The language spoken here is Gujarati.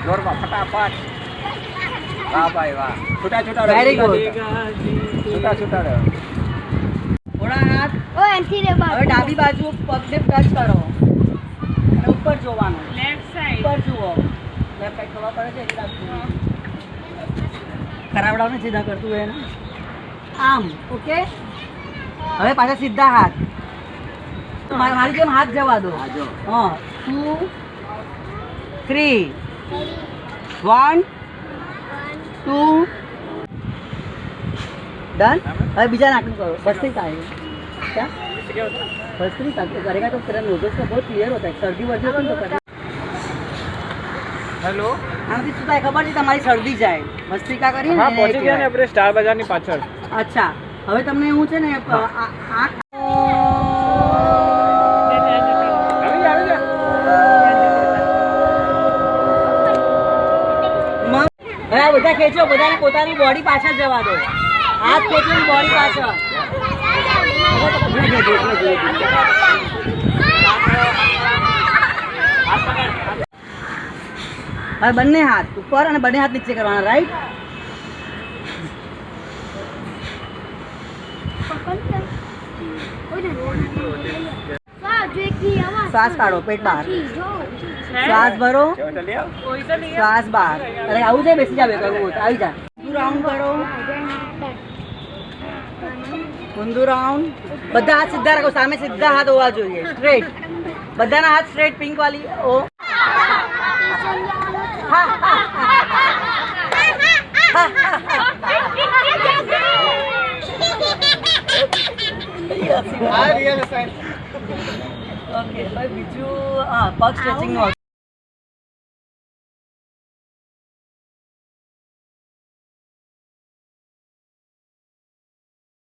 જોરમાં ફટાફટ. વાહ ભાઈ વાહ. છૂટા છૂટા રહો. Very good. છૂટા છૂટા રહો. થોડા હાથ. ઓ એનથી રે બાર. હવે ડાબી બાજુ પગને ટચ કરો અને ઉપર જોવાનું. લેફ્ટ સાઈડ ઉપર જુઓ. લેફ્ટ સાઈડ ખબર પડે છે ખરાબડાવને સીધા કરતું હોય ને આમ. ઓકે. હવે પાછા સીધા હાથ. મારી જેમ હાથ જવા દો. હા 2 3 1 2 डन. હવે બીજા नाटक करो. बस्ती का है क्या? बस्ती का करेगा तो तेरा नोटिस का बहुत क्लियर होता है. सर्दी वर्दी होती तो करना. હેલો. આનાથી શું થાય ખબર છે? તમારી શરદી જાય. ભસ્ત્રિકા કરીને હા પહોંચી ગયા ને આપણે સ્ટાર બજારની પાછળ. અચ્છા હવે તમને હું છે ને આંખ આવી જા. હવે આ બધા ખેંચો. બધાને પોતાની બોડી પાછળ જવા દો. હાથ ખેંચો બોડી પાછળ. હવે બંને હાથ ઉપર અને બંને હાથ નીચે કરવાના. રાઈટ. શ્વાસ કાઢો. પેટ બહાર. શ્વાસ ભરો. શ્વાસ બહાર. અરે આવું છે. બેસી જાવ. કરવું આવી જા. રાઉન્ડ કરો. ઊંધું રાઉન્ડ. બધા હાથ સીધા રાખો. સામે સીધા હાથ હોવા જોઈએ. સ્ટ્રેટ. બધાના હાથ સ્ટ્રેટ. પિંક વાળી ઓ. ઓકે. બીજું હા પગ સ્ટ્રેચિંગ નું.